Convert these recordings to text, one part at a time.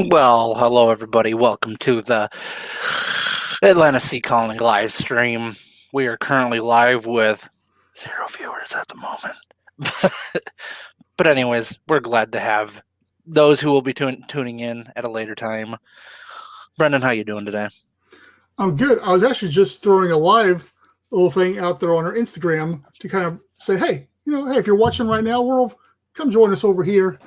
Well, hello everybody. Welcome to the Atlanta Sea Colony live stream. We are currently live with 0 viewers at the moment. But anyways, we're glad to have those who will be tuning in at a later time. Brendan, how you doing today? I'm good. I was actually just throwing a live little thing out there on our Instagram to kind of say, hey, hey, if you're watching right now, world, come join us over here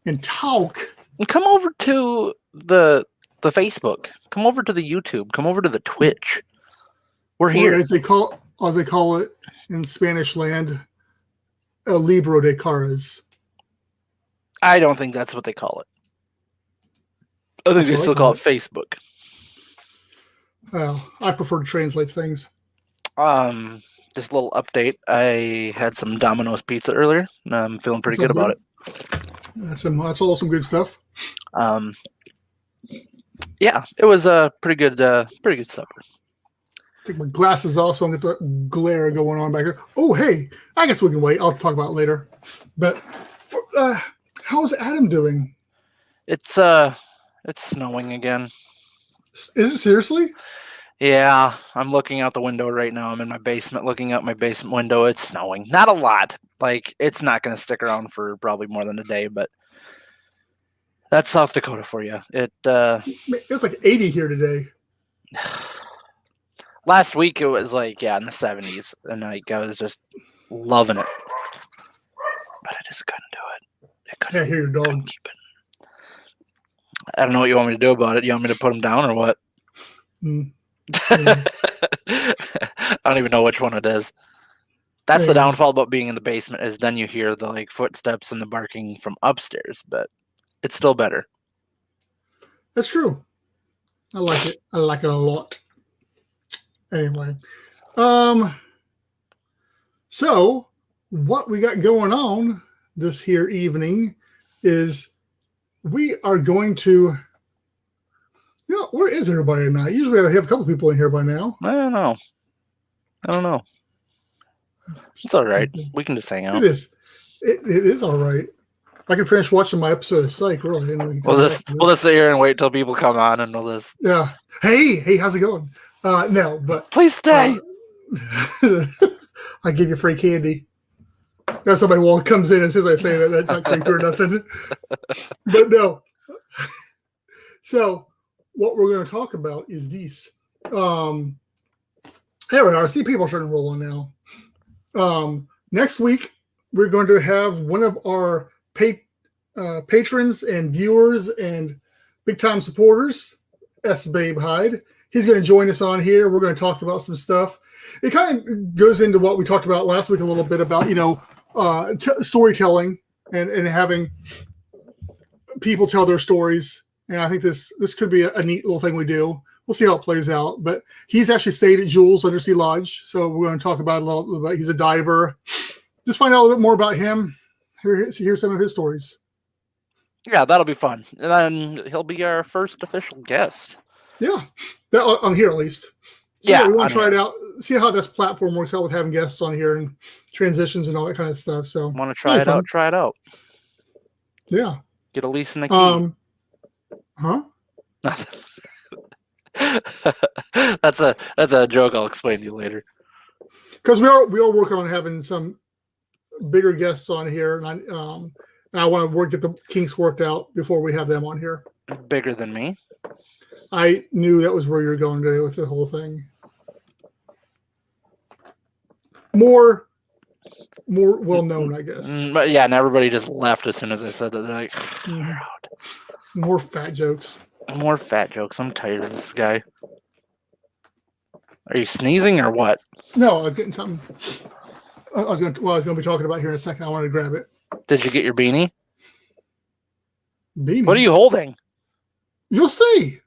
and talk. Come over to the Facebook. Come over to the YouTube. Come over to the Twitch. We're here. Or as they call it in Spanish land, El Libro de Caras. I don't think that's what they call it. I think they still call it Facebook. Well, I prefer to translate things. Just a little update. I had some Domino's pizza earlier, and I'm feeling pretty good about it. That's all some good stuff. Yeah, it was a pretty good supper. Take my glasses off so I don't get the glare going on back here. Oh, hey, I guess we can wait. I'll talk about it later. But how's Adam doing? It's snowing again. Is it seriously? Yeah, I'm looking out the window right now. I'm in my basement looking out my basement window. It's snowing. Not a lot. Like, it's not going to stick around for probably more than a day, but that's South Dakota for you. It's like 80 here today. Last week it was like, in the 70s, and like I was just loving it. But I just couldn't do it. I hear your dog. Keep it. I don't know what you want me to do about it. You want me to put him down or what? I don't even know which one it is. That's the downfall about being in the basement, is then you hear the footsteps and the barking from upstairs, but it's still better. That's true. I like it. I like it a lot. Anyway. So what we got going on this here evening is we are going to, where is everybody tonight? Usually I have a couple people in here by now. I don't know. It's all right. We can just hang out. It is. It is all right. I can finish watching my episode of Psych, really. We'll just sit here and wait till people come on and we'll just... Yeah. Hey, how's it going? No, but... Please stay! I give you free candy. Now somebody comes in and says I say that. That's not creepy or nothing. But no. So, what we're going to talk about is these. There we are. I see people starting to roll on now. Next week, we're going to have one of our patrons and viewers and big-time supporters, S. Babe Hyde. He's going to join us on here. We're going to talk about some stuff. It kind of goes into what we talked about last week a little bit about, storytelling and having people tell their stories. And I think this could be a neat little thing we do. We'll see how it plays out. But he's actually stayed at Jules Undersea Lodge. So we're going to talk about a little bit. He's a diver. Just find out a little bit more about him. Here's some of his stories. Yeah, that'll be fun. And then he'll be our first official guest. Yeah, on here at least. So yeah, we want to try it out. See how this platform works out with having guests on here and transitions and all that kind of stuff. So want to try it out? Try it out. Yeah. Get a lease in the key. Huh? That's a joke. I'll explain to you later. Because we are working on having some bigger guests on here, and I want to get the kinks worked out before we have them on here. Bigger than me. I knew that was where you were going today with the whole thing. More well known, I guess. But yeah, and everybody just left as soon as I said that. They're like, more fat jokes. More fat jokes. I'm tired of this guy. Are you sneezing or what? No, I was getting something. I was going to be talking about here in a second. I wanted to grab it. Did you get your beanie? Beanie? What are you holding? You'll see.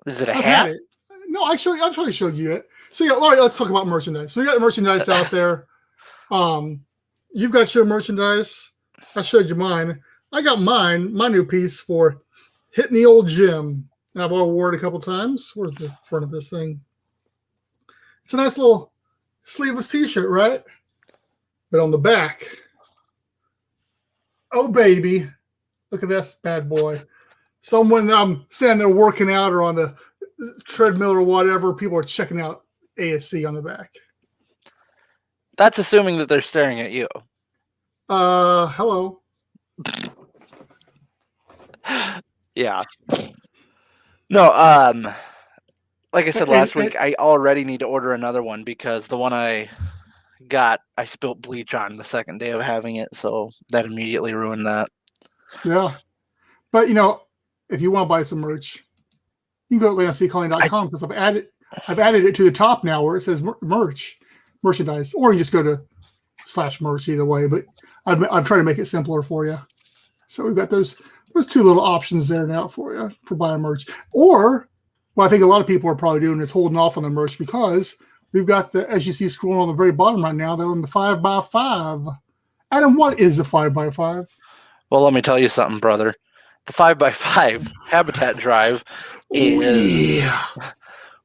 Is it a hat? It. No, I've already showed you it. So yeah, all right, let's talk about merchandise. So we got merchandise out there. You've got your merchandise. I showed you mine. I got my new piece for hitting the old gym. And I've already worn it a couple times. Where's the front of this thing? It's a nice little sleeveless t-shirt, right? But on the back, oh baby, look at this bad boy. Someone I'm standing there working out or on the treadmill or whatever, people are checking out ASC on the back. That's assuming that they're staring at you. Hello. Yeah. No, like I said last week, I already need to order another one because the one I got, I spilt bleach on the second day of having it, so that immediately ruined that. Yeah. But, you know, if you want to buy some merch, you can go to ASCCalling.com because I've added it to the top now where it says merchandise, or you just go to /merch either way. But I've tried to make it simpler for you. So we've got those two little options there now for you for buying merch. Or what I think a lot of people are probably doing is holding off on the merch because we've got the, as you see scrolling on the very bottom right now, they're on the 5x5. Adam, what is the 5x5? Well, let me tell you something, brother. The 5x5 habitat drive is. Yeah.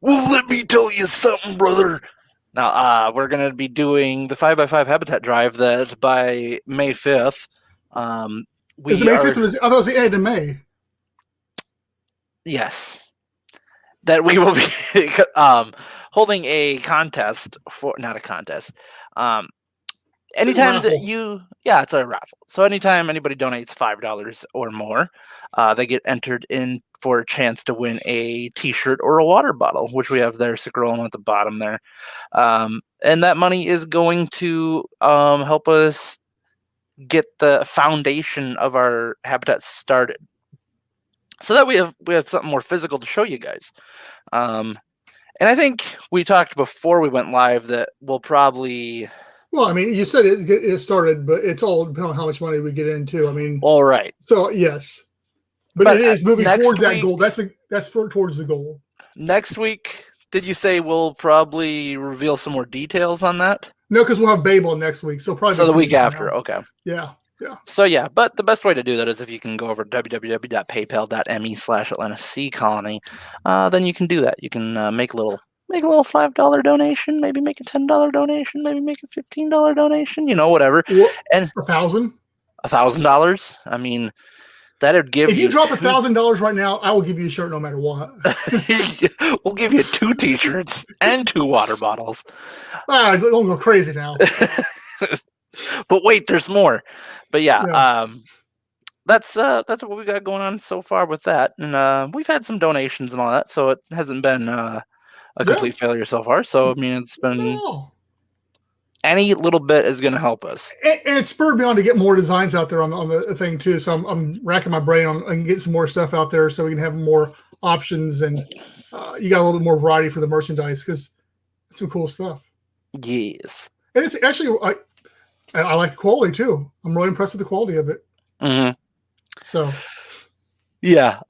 Well, let me tell you something, brother. Now, we're going to be doing the 5x5 habitat drive that by May 5th. Is it May 5th? I thought it was the end of May. Yes. That we will be holding a contest for, not a contest. Anytime that you, it's a raffle. So anytime anybody donates $5 or more, they get entered in for a chance to win a T-shirt or a water bottle, which we have there scrolling at the bottom there. And that money is going to help us get the foundation of our habitat started, so that we have something more physical to show you guys. And I think we talked before we went live that we'll probably. Well, I mean, you said it started, but it's all depending on how much money we get into. I mean, all right. So yes, but it is moving towards that goal. That's towards the goal. Next week, did you say we'll probably reveal some more details on that? No, because we'll have Babel next week, so probably the week after. Now. Okay. Yeah. So yeah, but the best way to do that is if you can go over to www.paypal.me/AtlantaCcolony, then you can do that. You can make a little $5 donation, maybe make a $10 donation, maybe make a $15 donation, whatever. Well, and $1,000. I mean, that'd give. If you drop $1,000 right now, I will give you a shirt no matter what. We'll give you 2 T-shirts and 2 water bottles. Don't go crazy now. But wait, there's more. But yeah. That's what we got going on so far with that, and we've had some donations and all that, so it hasn't been a complete failure so far. So I mean, it's been any little bit is going to help us. And it spurred me on to get more designs out there on the thing too. So I'm racking my brain on getting some more stuff out there so we can have more options and you got a little bit more variety for the merchandise because it's some cool stuff. Yes, and it's actually I like the quality too. I'm really impressed with the quality of it. Mm-hmm. So, yeah.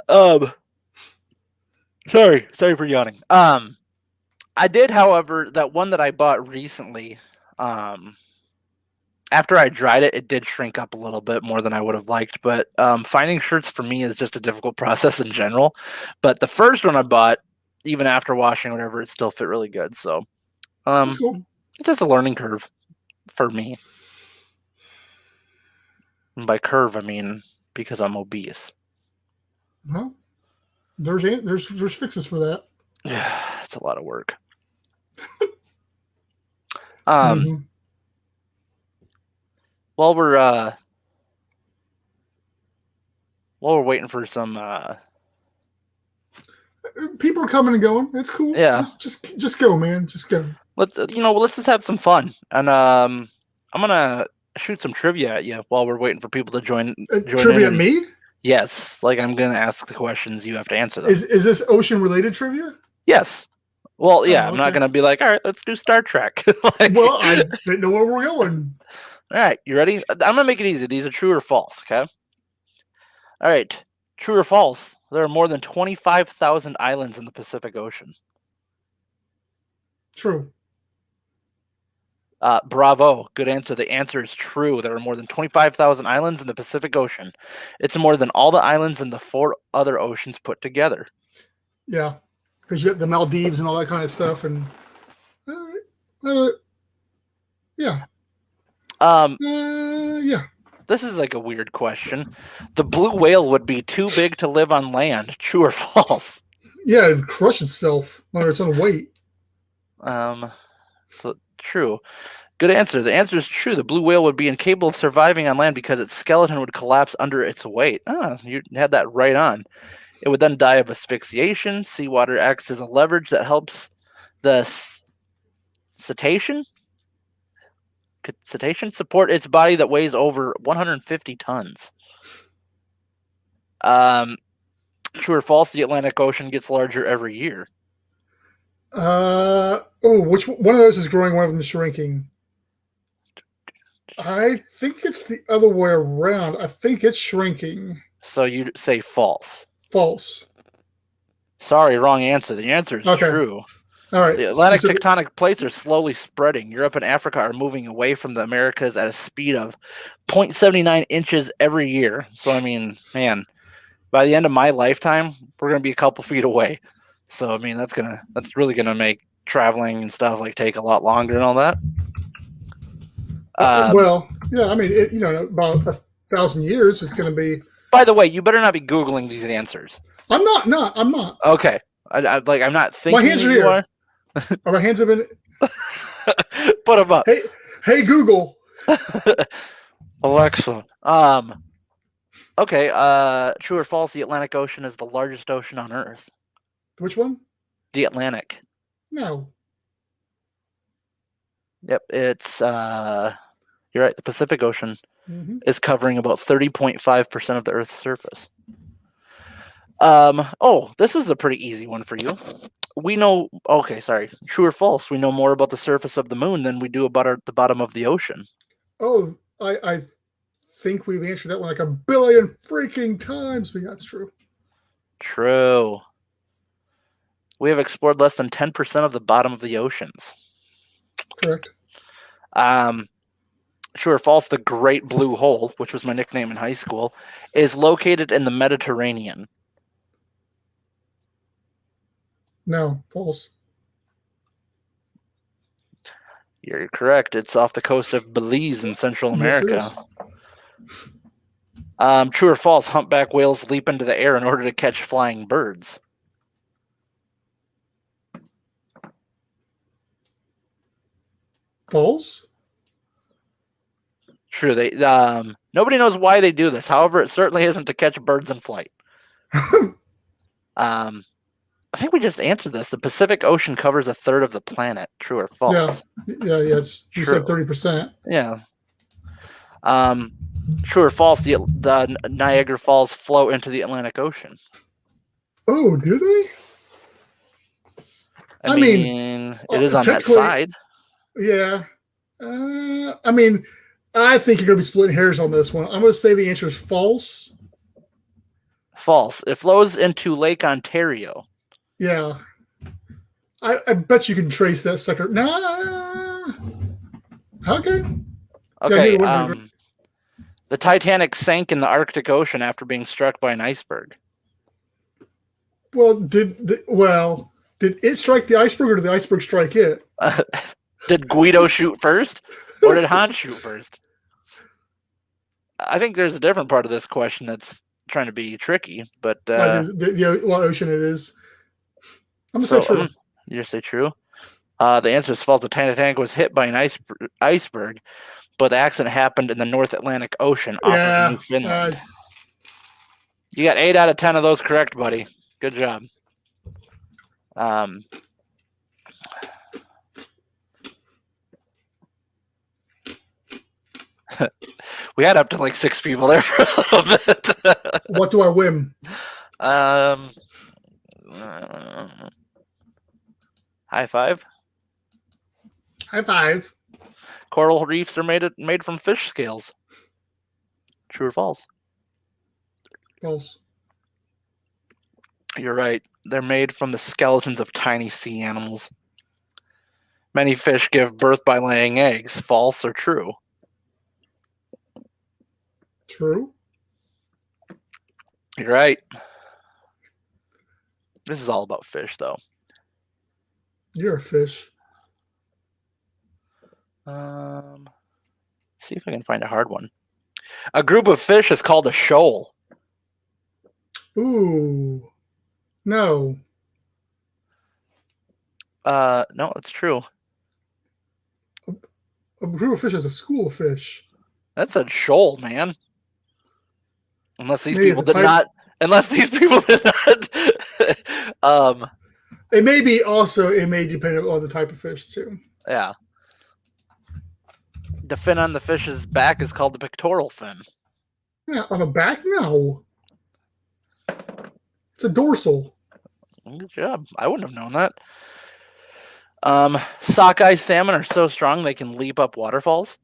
Sorry for yawning. I did, however, that one that I bought recently. After I dried it, it did shrink up a little bit more than I would have liked. But finding shirts for me is just a difficult process in general. But the first one I bought, even after washing, whatever, it still fit really good. So, cool. It's just a learning curve for me. And by curve, I mean because I'm obese. Well, there's fixes for that. Yeah, it's a lot of work. Mm-hmm. While we're waiting for some people are coming and going. It's cool. Yeah, just go, man. Just go. Let's just have some fun. And I'm gonna shoot some trivia at you while we're waiting for people to join trivia at me? Yes, like I'm gonna ask the questions, you have to answer them. Is this ocean related trivia? Yes. Well, yeah, okay. I'm not gonna be like, all right, let's do Star Trek. Well, I didn't know where we're going. All right, you ready? I'm gonna make it easy. These are true or false, okay? All right, true or false? There are more than 25,000 islands in the Pacific Ocean. True. Bravo. Good answer. The answer is true. There are more than 25,000 islands in the Pacific Ocean. It's more than all the islands in the 4 other oceans put together. Yeah, because you got the Maldives and all that kind of stuff. And yeah. Yeah. This is like a weird question. The blue whale would be too big to live on land. True or false? Yeah, it'd crush itself under its own weight. So true. Good answer. The answer is true. The blue whale would be incapable of surviving on land because its skeleton would collapse under its weight. You had that right on. It would then die of asphyxiation. Seawater acts as a leverage that helps the cetacean support its body that weighs over 150 tons. True or false? The Atlantic Ocean gets larger every year. Which one of those is growing? One of them is shrinking. I think it's the other way around. I think it's shrinking. So you say false. False. Sorry, wrong answer. The answer is true. All right. The Atlantic tectonic plates are slowly spreading. Europe and Africa are moving away from the Americas at a speed of 0.79 inches every year. So, I mean, man, by the end of my lifetime, we're going to be a couple feet away. So, I mean, that's really going to make traveling and stuff like take a lot longer and all that. Well, yeah, I mean, about 1,000 years, it's going to be. By the way, you better not be Googling these answers. I'm not. Okay. I'm not thinking. My hands are here. My hands have been. Put them up. Hey, Google. Alexa. Okay. True or false? The Atlantic Ocean is the largest ocean on Earth. Which one? The Atlantic. No. Yep. It's you're right. The Pacific Ocean is covering about 30.5% of the Earth's surface. This was a pretty easy one for you. We know. Okay, sorry. True or false? We know more about the surface of the moon than we do about the bottom of the ocean. Oh, I think we've answered that one like 1 billion freaking times, but that's true. True. We have explored less than 10% of the bottom of the oceans. Correct. True or false? The Great Blue Hole, which was my nickname in high school, is located in the Mediterranean. No, false. You're correct. It's off the coast of Belize in Central America. True or false? Humpback whales leap into the air in order to catch flying birds. False. True. They nobody knows why they do this. However, it certainly isn't to catch birds in flight. I think we just answered this. The Pacific Ocean covers 1/3 of the planet. True or false? Yeah. You said 30%. Yeah. True or false? The Niagara Falls flow into the Atlantic Ocean. Oh, do they? I mean, it is on that side. Yeah. I mean, I think you're going to be splitting hairs on this one. I'm going to say the answer is false. False. It flows into Lake Ontario. Yeah. I bet you can trace that sucker. Nah. Okay. Okay. The Titanic sank in the Arctic Ocean after being struck by an iceberg. Well, did it strike the iceberg or did the iceberg strike it? Did Guido shoot first or did Hans shoot first? I think there's a different part of this question that's trying to be tricky, but what ocean it is. I'm gonna say true. You say true. The answer is false. The Titanic was hit by an iceberg, but the accident happened in the North Atlantic Ocean off of Newfoundland. You got 8 out of 10 of those correct, buddy. Good job. We had up to like 6 people there for a little bit. What do I win? High five. High five. Coral reefs are made from fish scales. True or false? False. You're right. They're made from the skeletons of tiny sea animals. Many fish give birth by laying eggs. False or true? True. You're right. This is all about fish, though. You're a fish. See if I can find a hard one. A group of fish is called a shoal. Ooh. No. No, it's true. A group of fish is a school of fish. That's a shoal, man. Unless these Maybe people it's a did type- not. Unless these people did not. It may be also. It may depend on the type of fish too. Yeah. The fin on the fish's back is called the pectoral fin. Yeah, on the back, no. It's a dorsal. Good job. I wouldn't have known that. Sockeye salmon are so strong they can leap up waterfalls.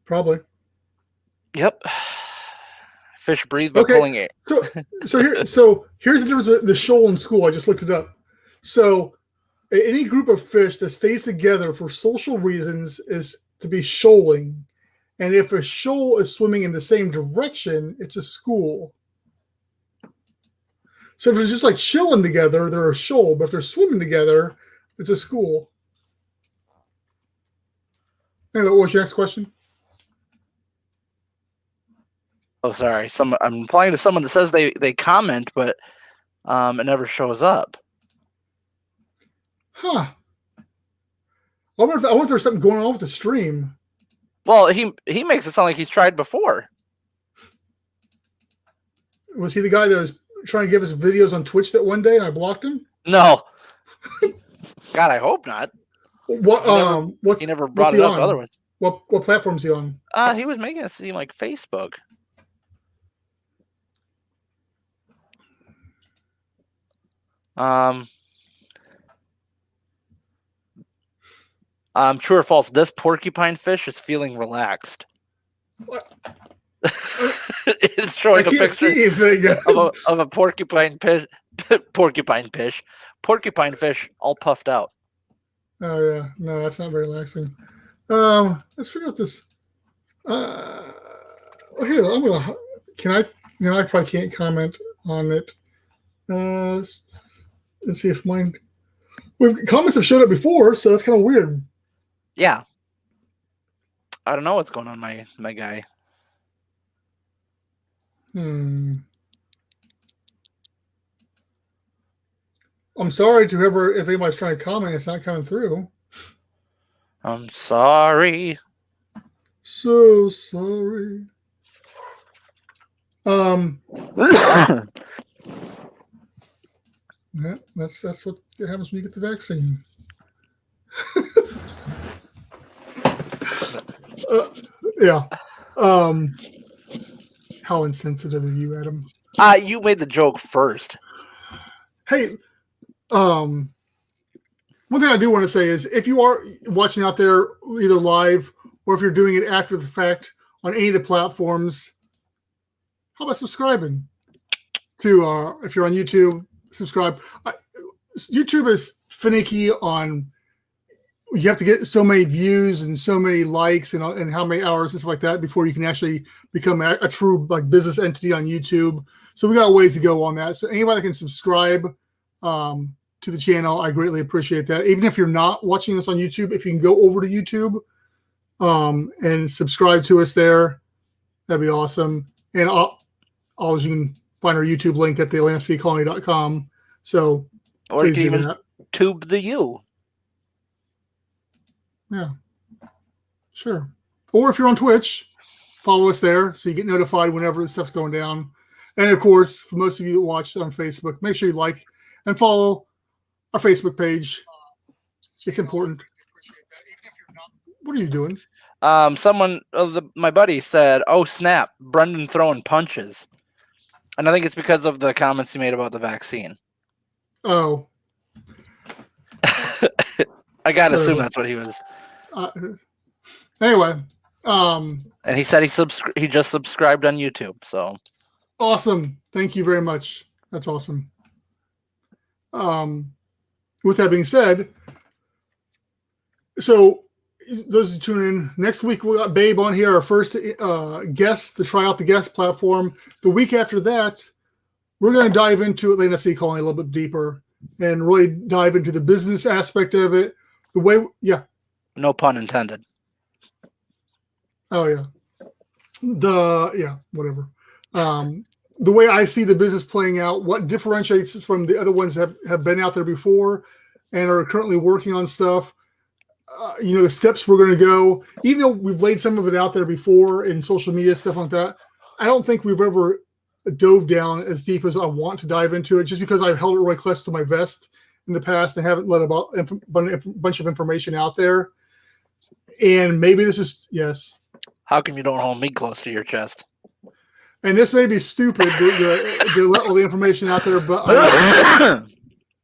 Probably. Yep. Fish breathe by pulling air. So here's the difference with the shoal and school. I just looked it up. So any group of fish that stays together for social reasons is to be shoaling. And if a shoal is swimming in the same direction, it's a school. So if they're just like chilling together, they're a shoal. But if they're swimming together, it's a school. Anyway, what's your next question? Oh, sorry. I'm replying to someone that says they comment, but it never shows up. Huh. I wonder if there's something going on with the stream. Well, he makes it sound like he's tried before. Was he the guy that was trying to give us videos on Twitch that one day and I blocked him? No. God, I hope not. What? He never brought it up otherwise. What platform is he on? He was making it seem like Facebook. True or false? This porcupine fish is feeling relaxed. What? It's showing a picture of a porcupine fish, all puffed out. Oh yeah, no, that's not very relaxing. Let's figure out this. Here, I'm gonna. Can I? I probably can't comment on it. Let's see if mine. Comments have showed up before, so that's kind of weird. Yeah. I don't know what's going on, my guy. I'm sorry to whoever, if anybody's trying to comment, it's not coming through. I'm sorry. So sorry. Yeah, that's what happens when you get the vaccine. Yeah. How insensitive of you, Adam. You made the joke first. Hey, one thing I do want to say is if you are watching out there either live or if you're doing it after the fact on any of the platforms, how about subscribing to if you're on YouTube, subscribe. YouTube is finicky on you have to get so many views and so many likes and how many hours and stuff like that before you can actually become a true like business entity on YouTube. So we got a ways to go on that. So anybody that can subscribe to the channel, I greatly appreciate that. Even if you're not watching us on YouTube, if you can go over to YouTube and subscribe to us there, that'd be awesome. And always you can find our YouTube link at theatlanticcolony.com. So or you can even tube the U. Yeah, sure. Or if you're on Twitch, follow us there so you get notified whenever the stuff's going down. And of course, for most of you that watch on Facebook, make sure you like and follow our Facebook page. It's important. What are you doing? My buddy said, "Oh snap, Brendan throwing punches," and I think it's because of the comments he made about the vaccine. Oh, I gotta assume that's what he was. Anyway, and he said he just subscribed on YouTube. So awesome! Thank you very much. That's awesome. With that being said, so those who tune in next week, we got Babe on here, our first guest to try out the guest platform. The week after that, we're going to dive into Atlanta Sea Colony a little bit deeper and really dive into the business aspect of it. The way, yeah. No pun intended. Oh yeah. Whatever. The way I see the business playing out, what differentiates from the other ones that have been out there before and are currently working on stuff. The steps we're going to go, even though we've laid some of it out there before in social media, stuff like that, I don't think we've ever dove down as deep as I want to dive into it, just because I've held it really close to my vest in the past and haven't let a bunch of information out there. And maybe this is, yes. How come you don't hold me close to your chest? And this may be stupid to let all the information out there, but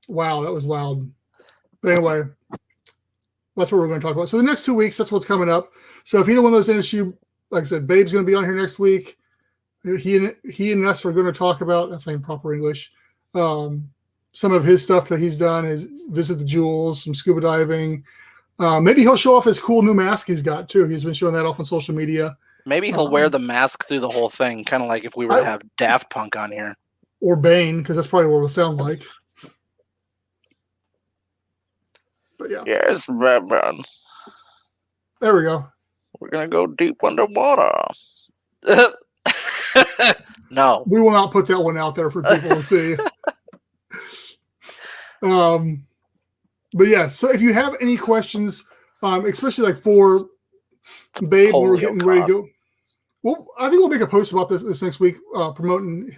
wow, that was loud. But anyway, that's what we're going to talk about. So the next 2 weeks, that's what's coming up. So if either one of those interests you, like I said, Babe's going to be on here next week. He and us are going to talk about, that's not even proper English, some of his stuff that he's done, is visit the jewels, some scuba diving. Maybe he'll show off his cool new mask he's got too. He's been showing that off on social media. Maybe he'll wear the mask through the whole thing, kind of like if we were to have Daft Punk on here. Or Bane, because that's probably what it'll sound like. But yeah. Yes, Batman. There we go. We're going to go deep underwater. No. We will not put that one out there for people to see. But yeah, so if you have any questions, especially like for Babe, when we're getting ready to go. Well, I think we'll make a post about this next week, promoting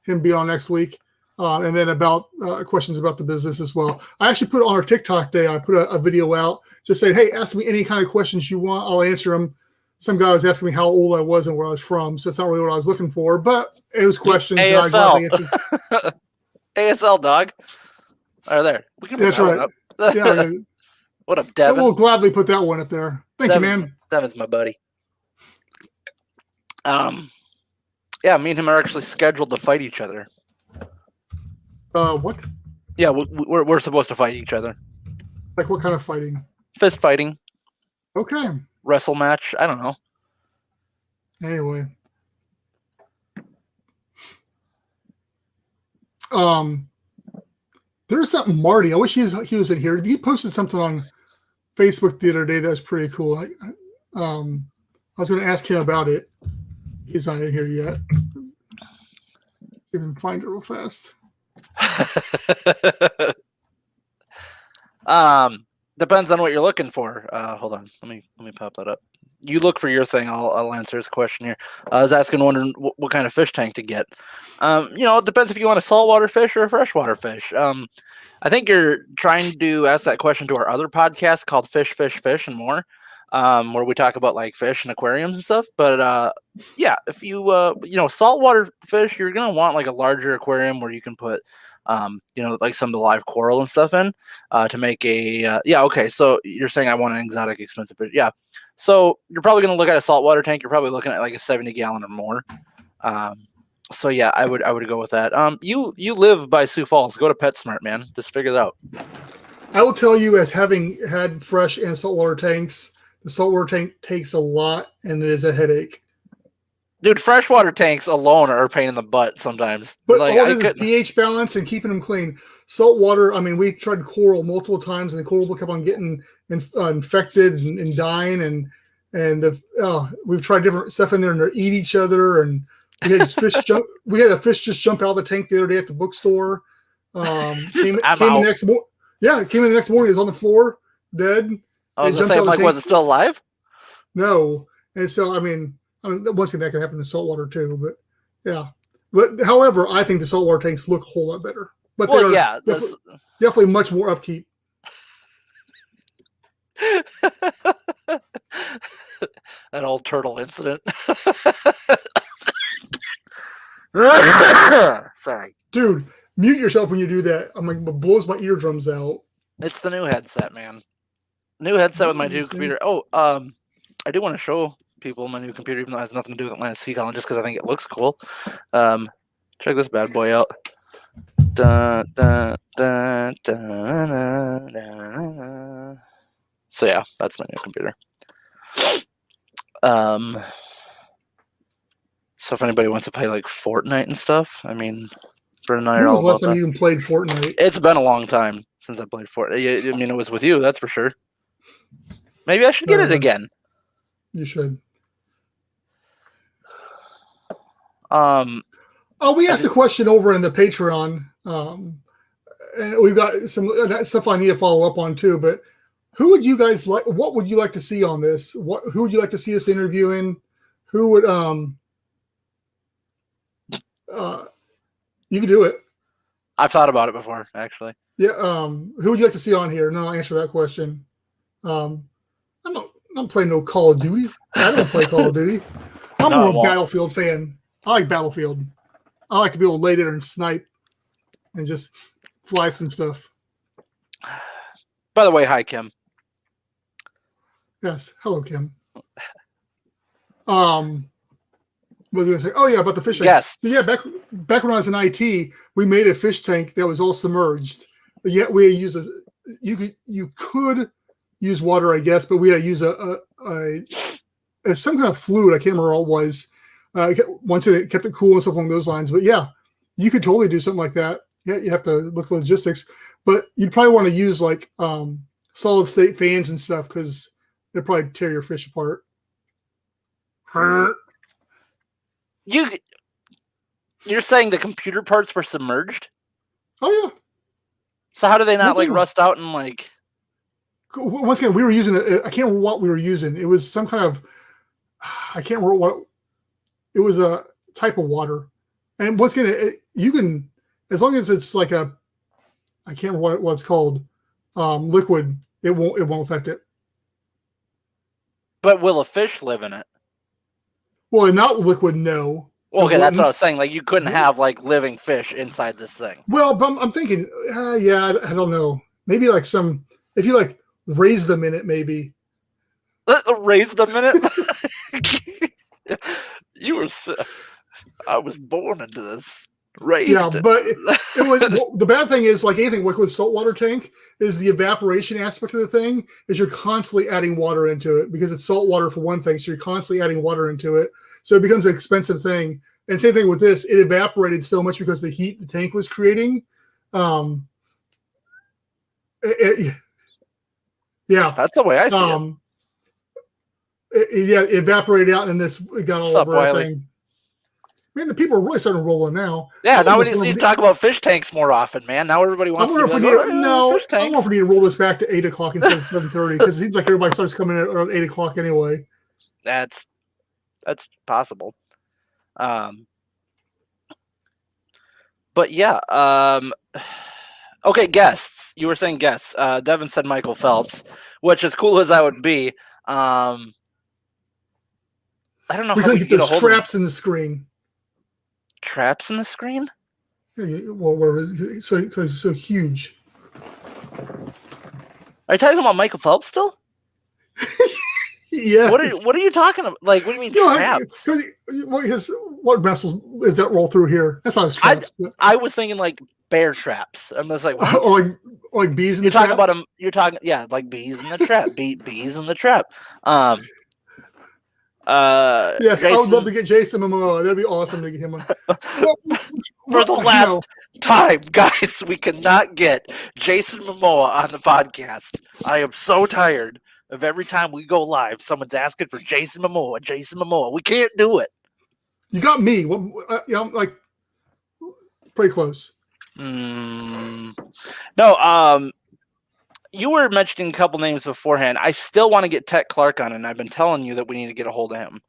him being on next week, and then about questions about the business as well. I actually put it on our TikTok day. I put a video out just saying, "Hey, ask me any kind of questions you want. I'll answer them." Some guy was asking me how old I was and where I was from, so it's not really what I was looking for, but it was questions. ASL, ASL dog. Right there. We can put That's right. Yeah. What up, Devin? We'll gladly put that one up there. Thank you, man. Devin's my buddy. Yeah, me and him are actually scheduled to fight each other. What? Yeah, we're supposed to fight each other. Like what kind of fighting? Fist fighting. Okay. Wrestle match. I don't know. Anyway. There's something Marty. I wish he was in here. He posted something on Facebook the other day that was pretty cool. I was going to ask him about it. He's not in here yet. You can find it real fast. Depends on what you're looking for. Hold on. Let me pop that up. You look for your thing. I'll answer this question here. I was wondering what kind of fish tank to get. It depends if you want a saltwater fish or a freshwater fish. I think you're trying to ask that question to our other podcast called Fish, and More, where we talk about like fish and aquariums and stuff. But yeah, if you saltwater fish, you're gonna want like a larger aquarium where you can put like some of the live coral and stuff in to make a okay. So you're saying I want an exotic, expensive fish. Yeah. So you're probably going to look at a saltwater tank. You're probably looking at like a 70-gallon or more. So yeah, I would go with that. You live by Sioux Falls. Go to PetSmart, man. Just figure it out. I will tell you, as having had fresh and saltwater tanks, the saltwater tank takes a lot, and it is a headache. Dude, freshwater tanks alone are a pain in the butt sometimes. But all it is pH balance and keeping them clean. Saltwater, I mean, we tried coral multiple times, and the coral will keep on getting infected and dying. And we've tried different stuff in there, and they eat each other. And we had fish jump. We had a fish just jump out of the tank the other day at the bookstore. Came in the next morning. Yeah, it came in the next morning. It was on the floor, dead. I was going to say, like, was it still alive? No. And so, I mean, once again, that can happen in saltwater too, but yeah. But however, I think the saltwater tanks look a whole lot better. But they are definitely much more upkeep. That old turtle incident. Sorry. Dude, mute yourself when you do that. I'm like, it blows my eardrums out. It's the new headset, man. New headset with my new computer. Oh, I do want to show people my new computer, even though it has nothing to do with Atlantic Sea Colony, just because I think it looks cool. Check this bad boy out. Dun, dun, dun, dun, dun, dun. So yeah, that's my new computer. So if anybody wants to play like Fortnite and stuff, I mean, Brent and I are all about that. When was the last time you even played Fortnite? It's been a long time since I played Fortnite. I mean, it was with you, that's for sure. Maybe I should get it again. You should. We asked a question over in the Patreon, and we've got some stuff I need to follow up on too. But who would you guys like? What would you like to see on this? Who would you like to see us interviewing? Who would you can do it. I've thought about it before, actually. Yeah. Who would you like to see on here? No, I'll answer that question. I'm not playing no Call of Duty. I don't play Call of Duty. I'm more a Battlefield fan. I like Battlefield. I like to be able to lay there and snipe and just fly some stuff. By the way, hi, Kim. Yes. Hello, Kim. What was I going to say? Oh, yeah, about the fish tank. Yes. So, yeah, back when I was in IT, we made a fish tank that was all submerged. Yet we use you could use water, I guess, but we had to use some kind of fluid. I can't remember what it was. Once it kept it cool and stuff along those lines. But yeah, you could totally do something like that. Yeah, you have to look at the logistics, but you'd probably want to use like solid state fans and stuff because they'd probably tear your fish apart. You're saying the computer parts were submerged? Oh yeah. So how do they not like rust out and like? Once again, we were using I can't remember what we were using. It was some kind of I can't remember what. It was a type of water, and once again, you can as long as it's like I can't remember what it's called, liquid. It won't affect it. But will a fish live in it? Well, not liquid, no. Well, okay, that's what I was saying. Like you couldn't have like living fish inside this thing. Well, but I'm thinking, yeah, I don't know. Maybe like if you like raise them in it, maybe. Raise them in it. You were. I was born into this. Raised. Yeah, but it was the bad thing is like anything like with saltwater tank is the evaporation aspect of the thing is you're constantly adding water into it because it's salt water for one thing, so you're constantly adding water into it, so it becomes an expensive thing. And same thing with this, it evaporated so much because the heat the tank was creating. Yeah, that's the way I see it evaporated out and it got all over Wiley? everything. Man, the people are really starting rolling now. Yeah, now we need to talk about fish tanks more often, man. Now everybody wants to fish tanks. I want to roll this back to 8 o'clock instead of 7:30 because it seems like everybody starts coming in around 8 o'clock anyway. That's possible. But yeah, okay, guests. You were saying guests. Devin said Michael Phelps, which as cool as that would be, I don't know. We could get those traps in the screen. Traps in the screen? Well, so huge. Are you talking about Michael Phelps still? Yeah. What are you talking about? Like, what do you mean traps? What vessels is that roll through here? That's not his traps. I was thinking like bear traps. I'm just like, what? or like bees in the trap. You're talking about them. You're talking, yeah, like bees in the trap. Bees in the trap. Yes, Jason, I would love to get Jason Momoa. That'd be awesome to get him on. For the last time, guys, we cannot get Jason Momoa on the podcast. I am so tired of every time we go live, someone's asking for Jason Momoa. Jason Momoa. We can't do it. You got me. I'm like pretty close. No, you were mentioning a couple names beforehand. I still want to get Tech Clark on, and I've been telling you that we need to get a hold of him.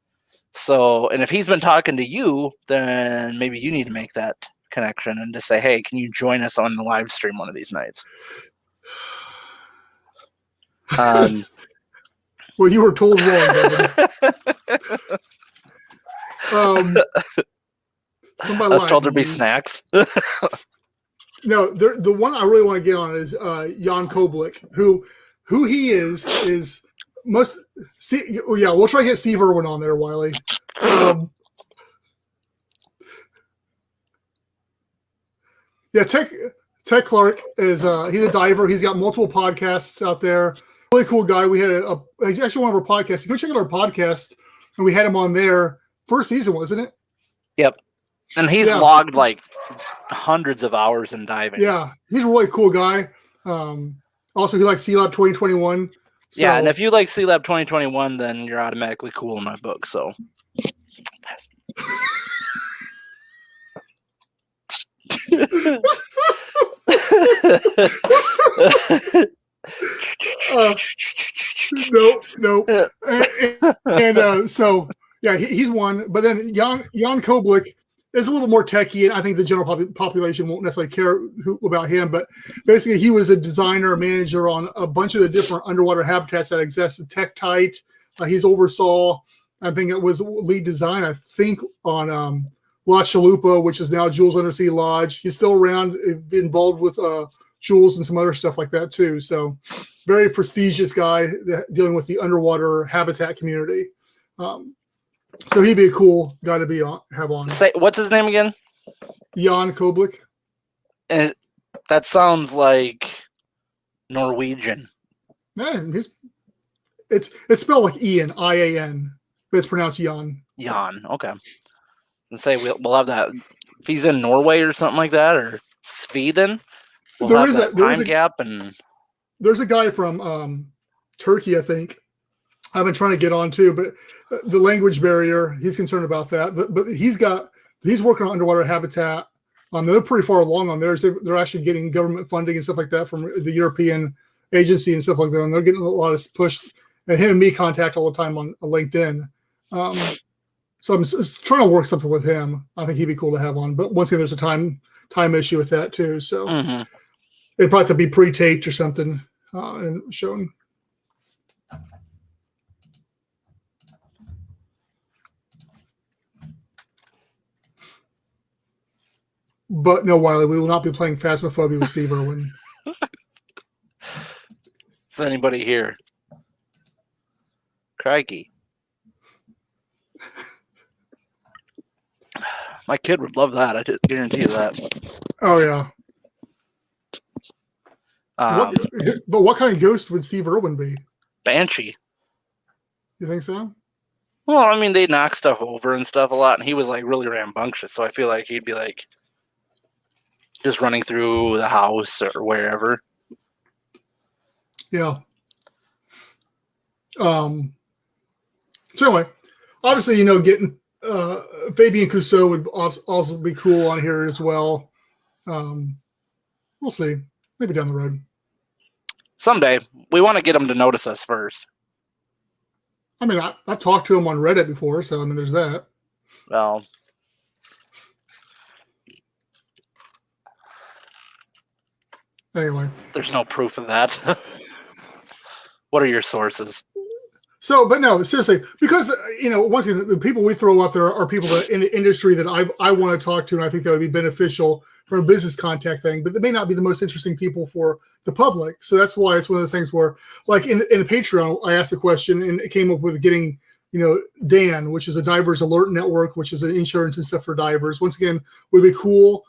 So, and if he's been talking to you, then maybe you need to make that connection and just say, hey, can you join us on the live stream one of these nights? Well, you were told wrong, David. I was told there'd be snacks. No, the one I really want to get on is Jan Koblik, who he is most. Yeah, we'll try to get Steve Irwin on there, Wiley. Yeah, Tech Clark is he's a diver. He's got multiple podcasts out there. Really cool guy. We had he's actually one of our podcasts. Go check out our podcast, and we had him on there. First season, wasn't it? Yep. And he's logged like hundreds of hours in diving. Yeah, he's a really cool guy. Also, he likes Sea Lab 2021. So. Yeah, and if you like Sea Lab 2021, then you're automatically cool in my book. So Nope. So yeah, he's one. But then Jan Koblik is a little more techie, and I think the general population won't necessarily care about him. But basically, he was a designer, manager on a bunch of the different underwater habitats that exist. Tektite, he's oversaw. I think it was lead design. I think on La Chalupa, which is now Jules Undersea Lodge. He's still around, involved with Jules and some other stuff like that too. So very prestigious guy dealing with the underwater habitat community. So he'd be a cool guy to have on. Say, what's his name again? Jan Koblik. And that sounds like Norwegian. Yeah, it's spelled like Ian, I-A-N, but it's pronounced Jan. Jan, okay. And say we'll have that. If he's in Norway or something like that, or Sweden, we'll have that time gap. And there's a guy from Turkey, I think. I've been trying to get on too, but the language barrier, he's concerned about that. But he's working on underwater habitat. They're pretty far along on theirs. They're actually getting government funding and stuff like that from the European agency and stuff like that. And they're getting a lot of push. And him and me contact all the time on LinkedIn. So I'm trying to work something with him. I think he'd be cool to have on. But once again, there's a time issue with that too. So it'd probably have to be pre-taped or something and shown. But no, Wiley, we will not be playing Phasmophobia with Steve Irwin. Is anybody here? Crikey. My kid would love that. I guarantee you that. Oh, yeah. But what kind of ghost would Steve Irwin be? Banshee. You think so? Well, I mean, they knock stuff over and stuff a lot, and he was like really rambunctious, so I feel like he'd be like just running through the house or wherever. Yeah. So anyway, obviously, getting Fabian Cousteau would also be cool on here as well. We'll see. Maybe down the road. Someday. We want to get him to notice us first. I mean, I talked to him on Reddit before, so I mean, there's that. Well, anyway, there's no proof of that. What are your sources? So, but no, seriously, because, once again, the people we throw up there are people that in the industry that I want to talk to, and I think that would be beneficial for a business contact thing, but they may not be the most interesting people for the public. So that's why it's one of the things where, like in a Patreon, I asked a question and it came up with getting, Dan, which is a divers alert network, which is an insurance and stuff for divers. Once again, would be cool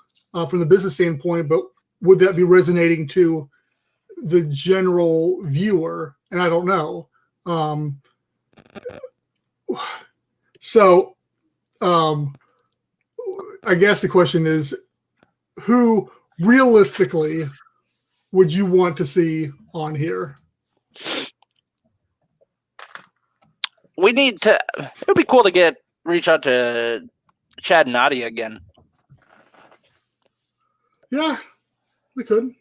from the business standpoint, but would that be resonating to the general viewer? And I don't know. So I guess the question is, who realistically would you want to see on here? We need to, it would be cool to reach out to Chad and Nadia again. Yeah, we could.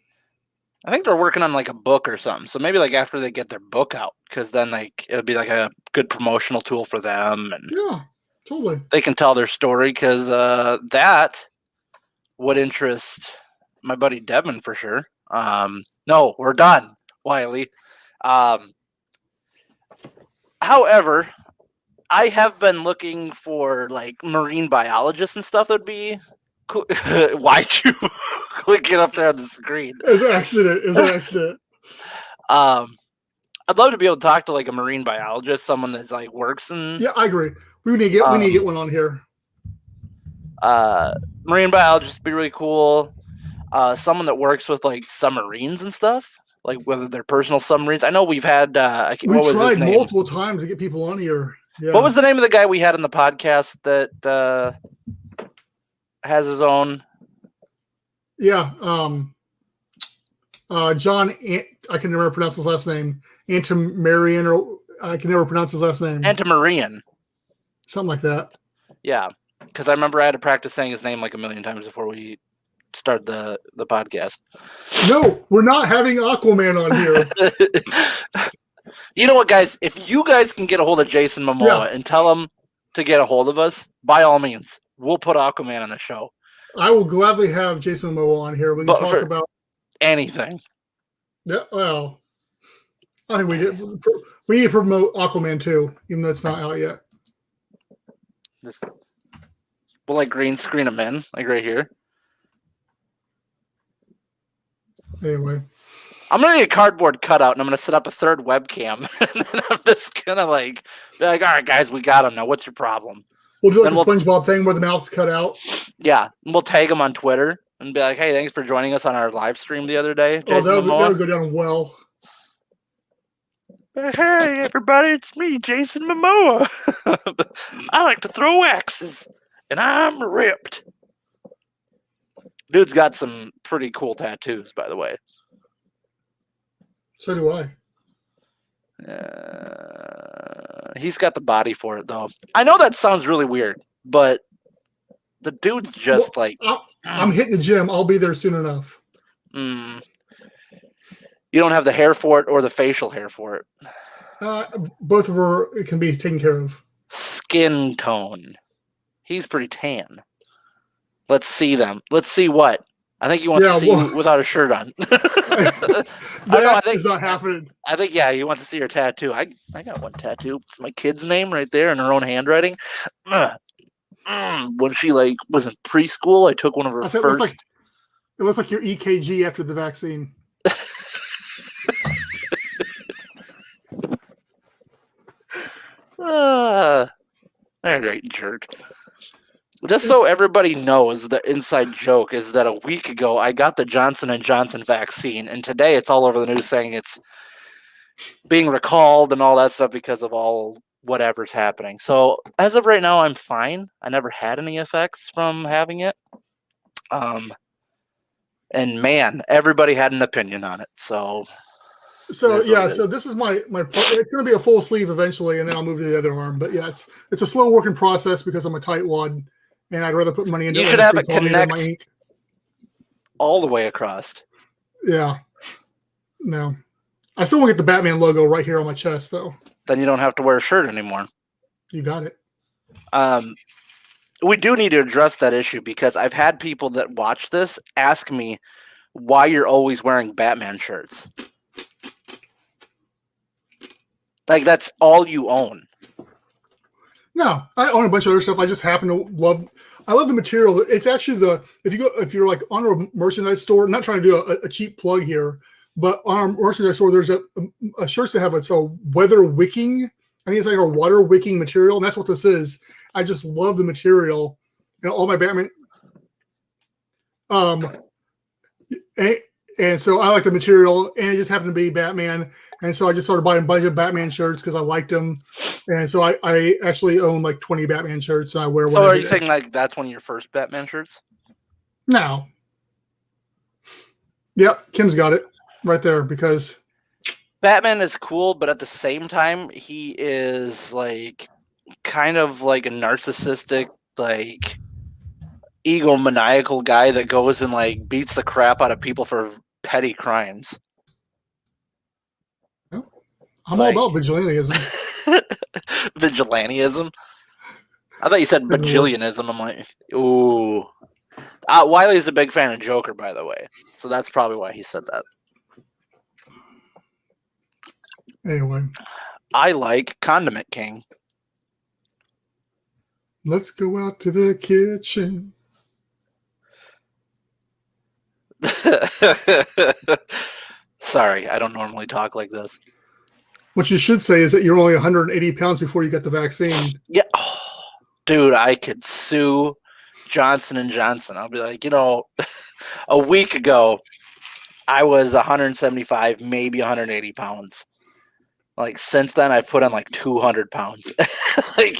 I think they're working on like a book or something. So maybe like after they get their book out, because then like it would be like a good promotional tool for them. And yeah, totally. They can tell their story, because that would interest my buddy Devin for sure. No, we're done, Wiley. However, I have been looking for like marine biologists and stuff that would be cool. Why'd you click it up there on the screen? It's an accident. I'd love to be able to talk to like a marine biologist, someone that's like works in. Yeah, I agree. We need to get one on here. Marine biologist would be really cool. Someone that works with like submarines and stuff, like whether they're personal submarines. I know we've had. We tried multiple times to get people on here. Yeah. What was the name of the guy we had in the podcast that has his own? Yeah, John. I can never pronounce his last name. Antimarian, or I can never pronounce his last name. Antimarian. Something like that. Yeah, because I remember I had to practice saying his name like a million times before we start the podcast. No, we're not having Aquaman on here. You know what, guys? If you guys can get a hold of Jason Momoa and tell him to get a hold of us, by all means, we'll put Aquaman on the show. I will gladly have Jason Momoa on here. We can talk about anything. Yeah, well, I think we need to promote Aquaman 2, even though it's not out yet. We'll like green screen them in, like right here. Anyway. I'm going to need a cardboard cutout, and I'm going to set up a third webcam. And then I'm just going to be like, all right, guys, we got him now. What's your problem? We'll do like the SpongeBob thing where the mouth's cut out. Yeah. And we'll tag him on Twitter and be like, hey, thanks for joining us on our live stream the other day. Jason that would go down well. Hey, everybody, it's me, Jason Momoa. I like to throw axes, and I'm ripped. Dude's got some pretty cool tattoos, by the way. So do I. He's got the body for it, though. I know that sounds really weird, but the dude's just I'm hitting the gym. I'll be there soon enough. You don't have the hair for it or the facial hair for it. Both of her can be taken care of. Skin tone. He's pretty tan. Let's see them. Let's see what. I think he wants to see you without a shirt on. That is not happening. I think, yeah, he wants to see your tattoo. I got one tattoo. It's my kid's name right there in her own handwriting. When she was in preschool, I took one of her first. It looks like your EKG after the vaccine. Great jerk. Just so everybody knows, the inside joke is that a week ago I got the Johnson & Johnson vaccine, and today it's all over the news saying it's being recalled and all that stuff because of all whatever's happening. So as of right now, I'm fine. I never had any effects from having it. And man, everybody had an opinion on it. So this is my it's going to be a full sleeve eventually, and then I'll move to the other arm. But yeah, it's a slow working process because I'm a tightwad, and I'd rather put money into. You should have it connect all the way across. Yeah. No, I still want to get the Batman logo right here on my chest, though. Then you don't have to wear a shirt anymore. You got it. We do need to address that issue because I've had people that watch this ask me why you're always wearing Batman shirts. Like, that's all you own. No, I own a bunch of other stuff. I just happen to love the material. It's actually if you're like on a merchandise store, I'm not trying to do a cheap plug here, but on our merchandise store, there's a shirts that have it's a weather wicking. I think it's like a water wicking material, and that's what this is. I just love the material. All my Batman. And so I like the material, and it just happened to be Batman. And so I just started buying a bunch of Batman shirts because I liked them. And so I actually own like 20 Batman shirts, and I wear one. So are you saying that's one of your first Batman shirts? No. Yep, Kim's got it right there because Batman is cool, but at the same time, he is kind of like a narcissistic, egomaniacal guy that goes and beats the crap out of people for petty crimes. I'm all about vigilantism. Vigilantism? I thought you said bajillionism. I'm like, ooh. Wiley's a big fan of Joker, by the way. So that's probably why he said that. Anyway. I like Condiment King. Let's go out to the kitchen. Sorry, I don't normally talk like this. What you should say is that you're only 180 pounds before you got the vaccine. Yeah. Oh, dude, I could sue Johnson & Johnson. I'll be like, a week ago, I was 175, maybe 180 pounds. Since then, I've put on 200 pounds.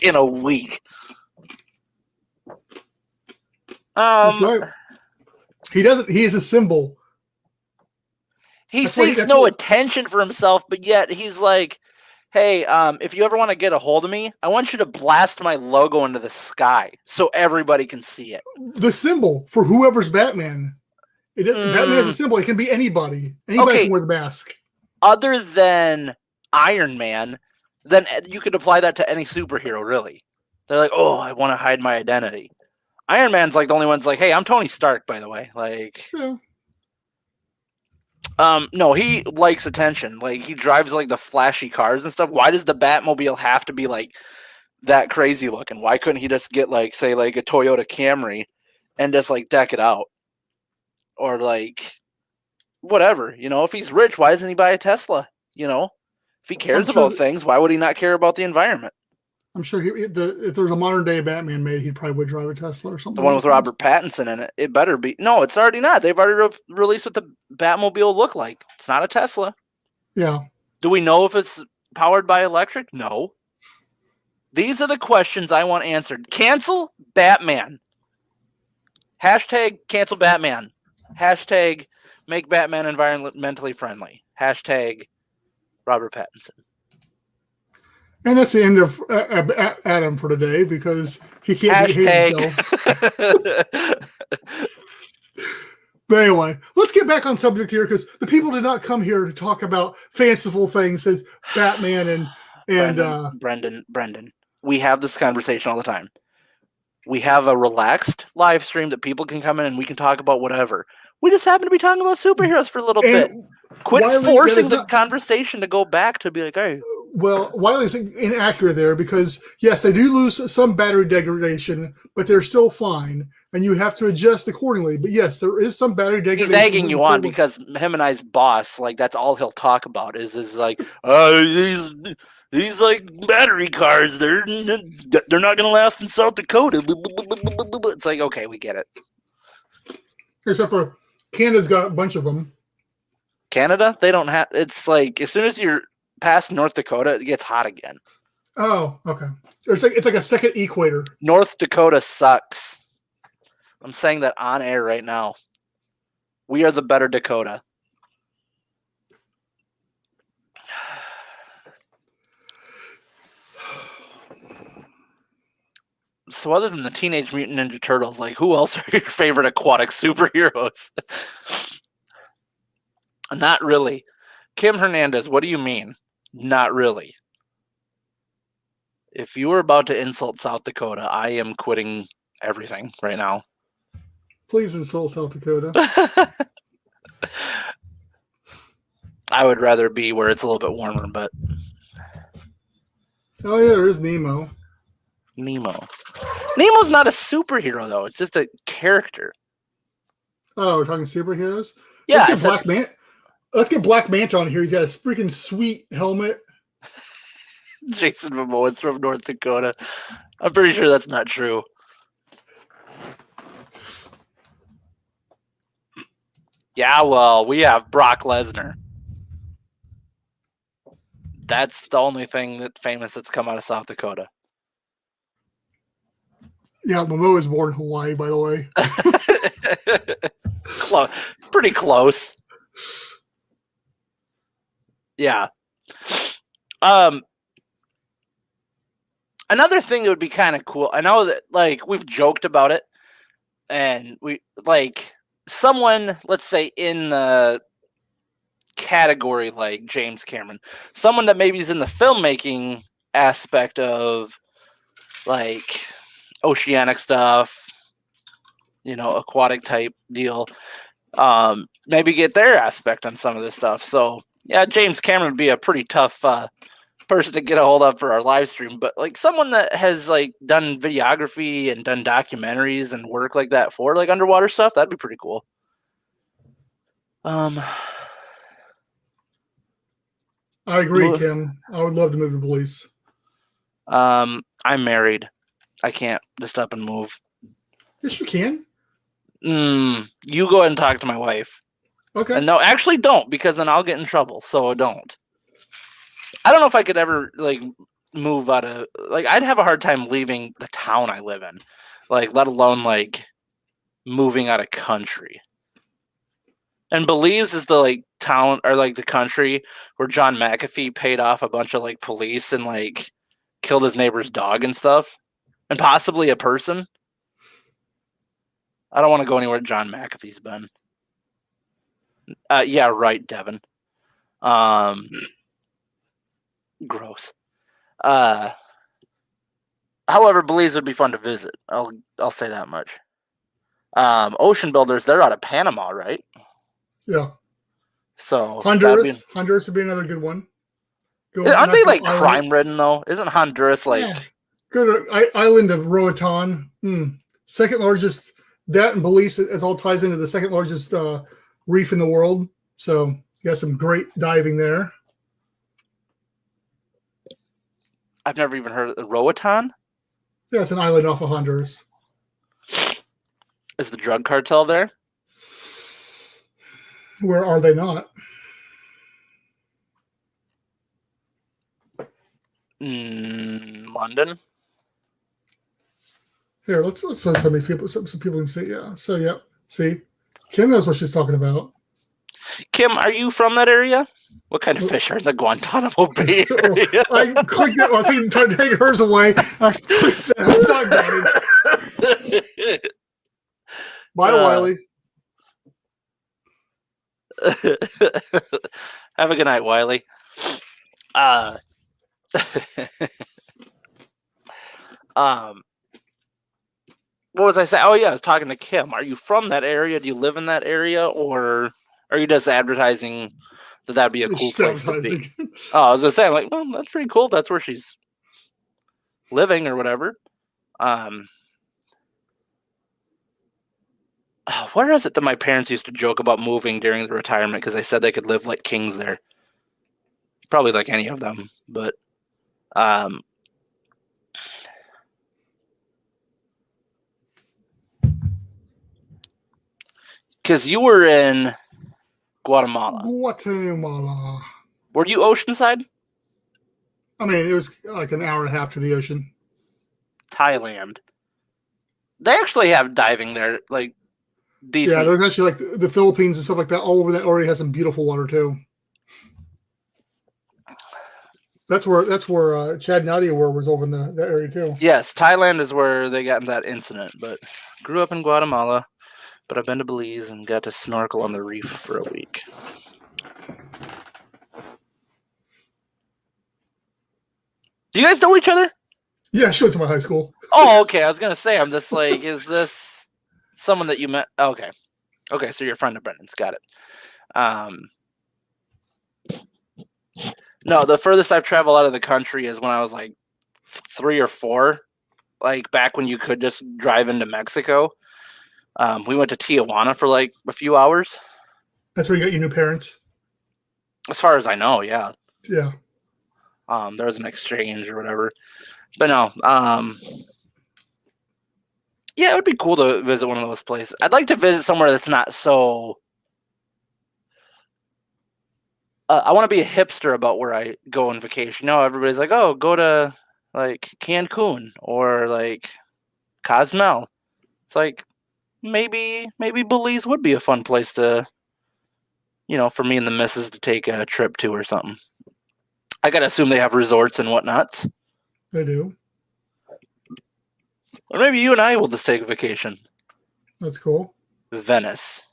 In a week. That's right. He is a symbol. He seeks no attention for himself, but yet he's like, hey, if you ever want to get a hold of me, I want you to blast my logo into the sky so everybody can see it. The symbol for whoever's Batman. Batman is a symbol. It can be anybody. Anybody can wear the mask. Other than Iron Man, then you could apply that to any superhero, really. They're like, oh, I want to hide my identity. Iron Man's like the only one's like, hey, I'm Tony Stark, by the way. Like, yeah. No, he likes attention. Like, he drives like the flashy cars and stuff. Why does the Batmobile have to be like that crazy looking? Why couldn't he just get like, say, like a Toyota Camry and just like deck it out? Or like whatever, if he's rich, why doesn't he buy a Tesla? If he cares about things, why would he not care about the environment? I'm sure if there's a modern day Batman made, he probably would drive a Tesla or something. The one with Robert Pattinson in it. It better be. No, it's already not. They've already released what the Batmobile look like. It's not a Tesla. Yeah. Do we know if it's powered by electric? No. These are the questions I want answered. Cancel Batman. Hashtag cancel Batman. Hashtag make Batman environmentally friendly. Hashtag Robert Pattinson. And that's the end of Adam for today because he can't behave himself. But anyway, let's get back on subject here because the people did not come here to talk about fanciful things as Batman and Brendan. We have this conversation all the time. We have a relaxed live stream that people can come in and we can talk about whatever. We just happen to be talking about superheroes for a little bit. Quit forcing the conversation to go back to be like, hey. Well, Wiley's inaccurate there because, yes, they do lose some battery degradation, but they're still fine, and you have to adjust accordingly. But, yes, there is some battery degradation. He's egging you on because him and I's boss, like, that's all he'll talk about is like, these like battery cars, they're not going to last in South Dakota. It's like, okay, we get it. Except for Canada's got a bunch of them. Canada? They don't have, it's like, as soon as you're past North Dakota, it gets hot again. Oh, okay. It's like a second equator. North Dakota sucks. I'm saying that on air right now. We are the better Dakota. So other than the Teenage Mutant Ninja Turtles, like, who else are your favorite aquatic superheroes? Not really. Kim Hernandez, what do you mean? Not really. If you were about to insult South Dakota, I am quitting everything right now. Please insult South Dakota. I would rather be where it's a little bit warmer, but... Oh, yeah, there is Nemo. Nemo's not a superhero, though. It's just a character. Oh, we're talking superheroes? Yeah. Let's get Black Manta on here. He's got a freaking sweet helmet. Jason Momoa's from North Dakota. I'm pretty sure that's not true. Yeah, well, we have Brock Lesnar. That's the only thing that's come out of South Dakota. Yeah, Momoa was born in Hawaii, by the way. Pretty close. Yeah. Another thing that would be kind of cool. I know that like we've joked about it, and we like someone, let's say in the category like James Cameron, someone that maybe is in the filmmaking aspect of like oceanic stuff, aquatic type deal. Maybe get their aspect on some of this stuff. So yeah, James Cameron would be a pretty tough person to get a hold of for our live stream, but like someone that has like done videography and done documentaries and work like that for like underwater stuff, that'd be pretty cool. I agree, Kim. I would love to move to Belize. I'm married. I can't just up and move. Yes, you can. You go ahead and talk to my wife. Okay. And no, actually don't, because then I'll get in trouble. So don't. I don't know if I could ever like move out of like I'd have a hard time leaving the town I live in, like let alone like moving out of country. And Belize is the like town or like the country where John McAfee paid off a bunch of like police and like killed his neighbor's dog and stuff, and possibly a person. I don't want to go anywhere John McAfee's been. Yeah, right, Devin. Gross. However, Belize would be fun to visit. I'll say that much. Ocean Builders, they're out of Panama, right? Yeah. So Honduras would be another good one. Aren't they like crime ridden though? Isn't Honduras like go to island of Roatan? Second largest. That and Belize, it all ties into the second largest reef in the world. So you got some great diving there. I've never even heard of Roatan. Yeah, it's an island off of Honduras. Is the drug cartel there? Where are they not? London. Here, let's some people can see. Yeah. So yeah. See, Kim knows what she's talking about. Kim, are you from that area? What kind of fish are in the Guantanamo Bay area? I clicked that. I was trying to take hers away. I clicked that. Bye, Wiley. Have a good night, Wiley. What was I saying? Oh yeah, I was talking to Kim. Are you from that area? Do you live in that area, or are you just advertising that that'd be a cool place to be? Oh, I was gonna say, I'm like, well, that's pretty cool. That's where she's living or whatever. Where is it that my parents used to joke about moving during the retirement because they said they could live like kings there? Probably like any of them, but because you were in Guatemala. Were you oceanside? I mean, it was like an hour and a half to the ocean. Thailand. They actually have diving there, like decent. Yeah, there's actually like the Philippines and stuff like that. All over that already has some beautiful water too. That's where Chad Nadia was over in that area too. Yes, Thailand is where they got in that incident. But grew up in Guatemala, but I've been to Belize and got to snorkel on the reef for a week. Do you guys know each other? Yeah, she went to my high school. Oh, okay. I was gonna say, I'm just like, is this someone that you met? Okay, so you're a friend of Brendan's. Got it. No, the furthest I've traveled out of the country is when I was like 3 or 4, like back when you could just drive into Mexico. We went to Tijuana for like a few hours. That's where you got your new parents? As far as I know, yeah. Yeah. There was an exchange or whatever. But no, yeah, it would be cool to visit one of those places. I'd like to visit somewhere that's not so... I want to be a hipster about where I go on vacation. No, everybody's like, oh, go to like Cancun or like Cozumel. It's like maybe Belize would be a fun place to, for me and the missus to take a trip to or something. I gotta assume they have resorts and whatnots. They do. Or maybe you and I will just take a vacation. That's cool. Venice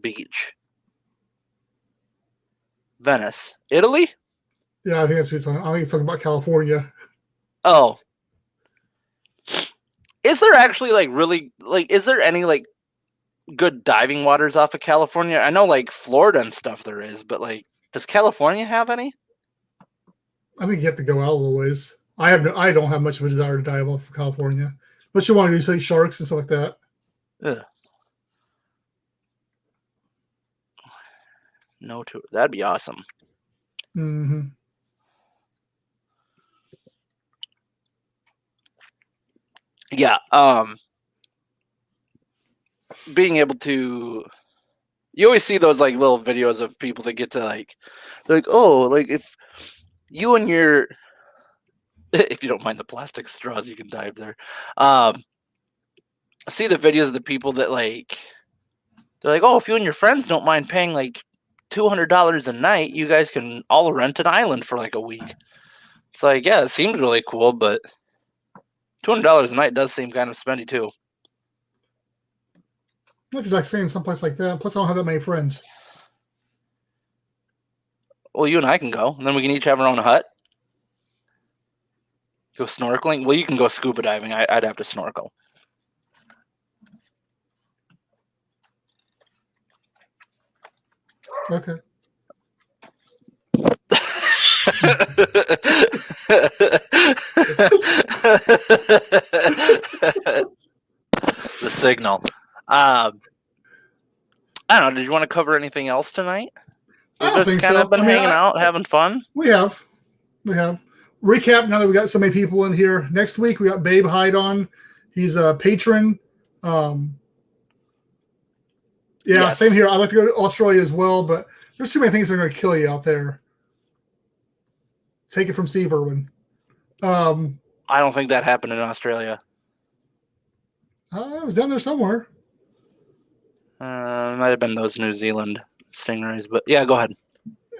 Beach. Venice, Italy? Yeah, I think that's what he's talking. I think he's talking about California. Oh. Is there actually is there any like good diving waters off of California? I know like Florida and stuff there is, but like, does California have any? I think you have to go out a little ways. I don't have much of a desire to dive off of California. Unless you want to do say sharks and stuff like that. Ugh. No tour. That'd be awesome. Mm-hmm. Yeah. Being able to, you always see those like little videos of people that get to like, they're like, oh, like if you and your, if you don't mind the plastic straws, you can dive there. See the videos of the people that like, they're like, oh, if you and your friends don't mind paying like $200 a night, you guys can all rent an island for like a week. It's like, yeah, it seems really cool, but $200 a night does seem kind of spendy too. If you like staying someplace like that, plus I don't have that many friends. Well, you and I can go, and then we can each have our own hut. Go snorkeling. Well, you can go scuba diving. I'd have to snorkel. Okay. The signal. I don't know. Did you want to cover anything else tonight? We've just kind of been hanging out, having fun. We have. Recap now that we got so many people in here. Next week we got Babe Hyde on. He's a patron. Yes. Same here. I'd like to go to Australia as well, but there's too many things that are going to kill you out there. Take it from Steve Irwin. I don't think that happened in Australia. I was down there somewhere. Might have been those New Zealand stingrays, but yeah, go ahead.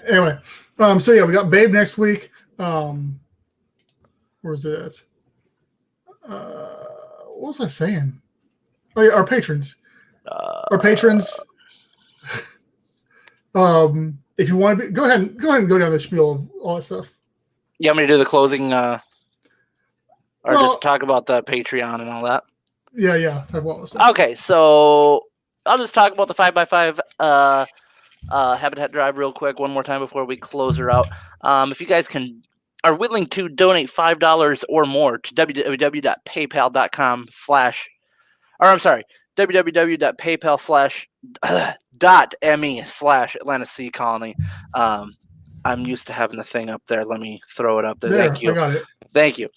Anyway, so yeah, we got Babe next week. Where's it? What was I saying? Oh yeah, our patrons. Our patrons. If you want to go ahead and go down the spiel of all that stuff. You want me to do the closing, or just talk about the Patreon and all that? Yeah. Okay, so I'll just talk about the 5x5 Habitat Drive real quick one more time before we close her out. If you guys are willing to donate $5 or more to www.paypal.com/ www.paypal.me/Atlanta Sea Colony. I'm used to having the thing up there. Let me throw it up there. Thank you. I got it. Thank you.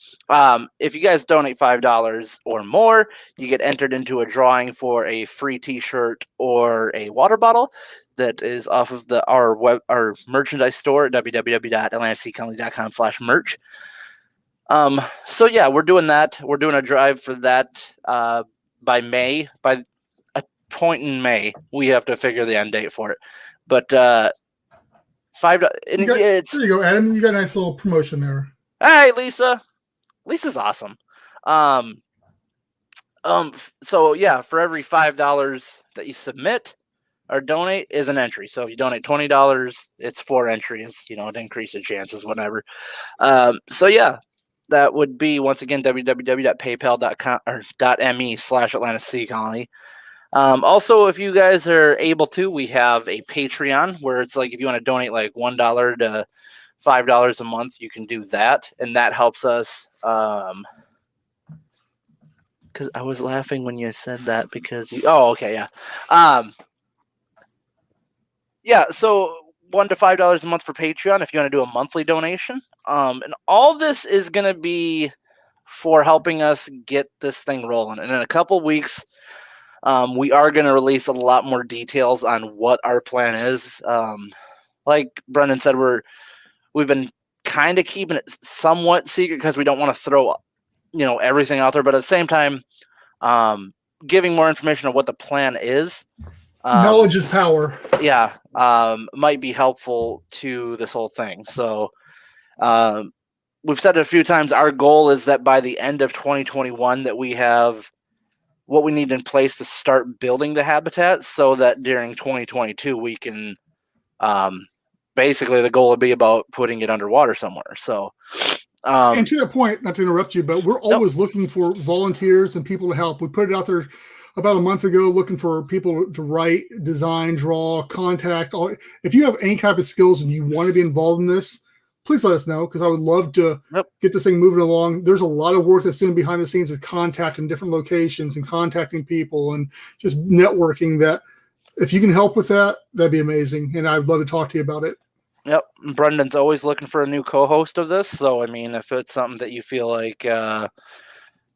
If you guys donate $5 or more, you get entered into a drawing for a free T-shirt or a water bottle that is off of our merchandise store at www.atlantaseacolony.com/merch. So yeah, we're doing that. We're doing a drive for that by May. By a point in May, we have to figure the end date for it. But $5. There you go, Adam. You got a nice little promotion there. Hey, Lisa. Lisa's awesome. So yeah, for every $5 that you submit or donate is an entry. So if you donate $20, it's 4 entries, to increase the chances, whatever. So yeah, that would be, once again, www.paypal.me/Atlanta Sea Colony. Also, if you guys are able to, we have a Patreon where it's like, if you want to donate like $1 to $5 a month, you can do that. And that helps us, because I was laughing when you said that because okay. Yeah. Yeah. So $1 to $5 a month for Patreon if you want to do a monthly donation. And all this is going to be for helping us get this thing rolling. And in a couple weeks, we are going to release a lot more details on what our plan is. Like Brendan said, we've been kind of keeping it somewhat secret because we don't want to throw, everything out there. But at the same time, giving more information on what the plan is. Knowledge is power. Yeah, might be helpful to this whole thing. So we've said it a few times. Our goal is that by the end of 2021 that we have what we need in place to start building the habitat so that during 2022 we can basically the goal would be about putting it underwater somewhere. So and to that point, not to interrupt you, but we're always looking for volunteers and people to help. We put it out there about a month ago looking for people to write, design, draw, contact. If you have any type of skills and you want to be involved in this, please let us know, because I would love to get this thing moving along. There's a lot of work that's doing behind the scenes of contacting different locations and contacting people and just networking that. If you can help with that, that'd be amazing. And I'd love to talk to you about it. Yep. Brendan's always looking for a new co-host of this. So, I mean, if it's something that you feel like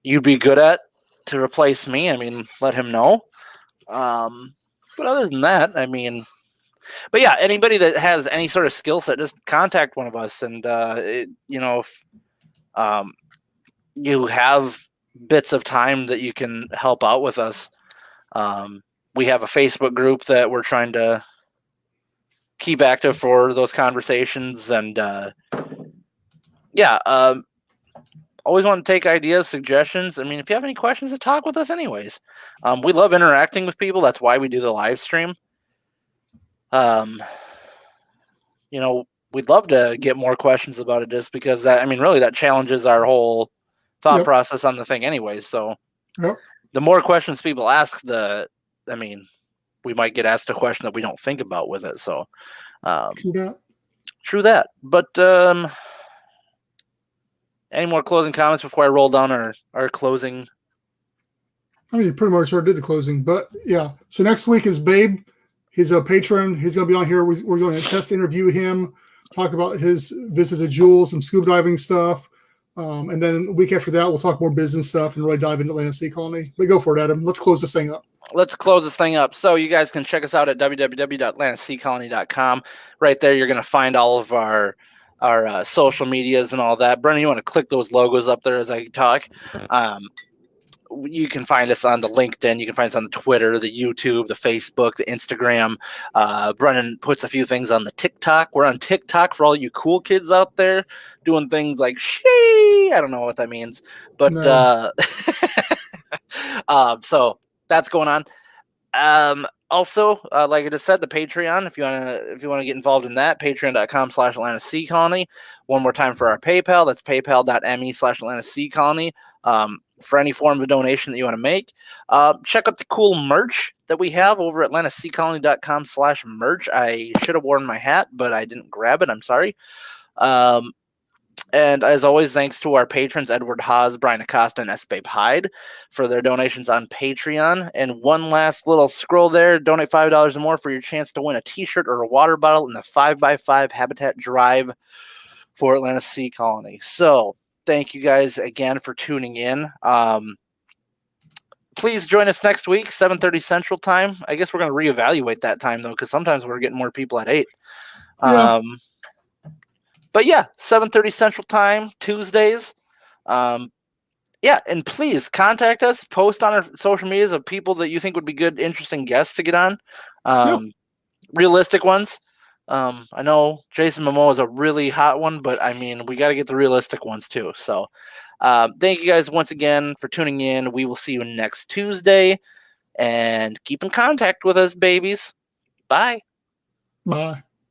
you'd be good at to replace me, I mean, let him know. But other than that, I mean, but yeah, anybody that has any sort of skill set, just contact one of us. And, if you have bits of time that you can help out with us, we have a Facebook group that we're trying to keep active for those conversations. And, always want to take ideas, suggestions. I mean, if you have any questions, to talk with us anyways. We love interacting with people. That's why we do the live stream. The we'd love to get more questions about it, just because really that challenges our whole thought process on the thing anyways. So the more questions people ask, we might get asked a question that we don't think about with it. So true that. But any more closing comments before I roll down our closing? I mean, you pretty much already did the closing, but yeah. So next week is Babe. He's a patron. He's going to be on here. We're going to test interview him, talk about his visit to Jules, some scuba diving stuff. And then a week after that, we'll talk more business stuff and really dive into Atlantic Sea Colony. But go for it, Adam. Let's close this thing up. Let's close this thing up. So you guys can check us out at www.atlanticseacolony.com. Right there, you're going to find all of our social medias and all that. Brennan, you want to click those logos up there as I talk? You can find us on the LinkedIn. You can find us on the Twitter, the YouTube, the Facebook, the Instagram. Brennan puts a few things on the TikTok. We're on TikTok for all you cool kids out there doing things like she. I don't know what that means, but no. So that's going on. Also, like I just said, the Patreon. If you want to get involved in that, patreon.com/Atlantic Sea Colony. One more time for our PayPal. That's paypal.me/Atlantic Sea Colony. For any form of donation that you want to make. Check out the cool merch that we have over at atlanticseacolony.com/merch. I should have worn my hat, but I didn't grab it. I'm sorry. And as always, thanks to our patrons, Edward Haas, Brian Acosta, and S. Babe Hyde, for their donations on Patreon. And one last little scroll there. Donate $5 or more for your chance to win a t-shirt or a water bottle in the 5x5 Habitat Drive for Atlantic Sea Colony. So thank you guys again for tuning in. Please join us next week, 7:30 Central Time. I guess we're going to reevaluate that time, though, because sometimes we're getting more people at 8. Yeah. But yeah, 7:30 Central Time, Tuesdays. And please contact us. Post on our social medias of people that you think would be good, interesting guests to get on. Realistic ones. I know Jason Momoa is a really hot one, but we got to get the realistic ones too. So thank you guys once again for tuning in. We will see you next Tuesday, and keep in contact with us, babies. Bye. Bye.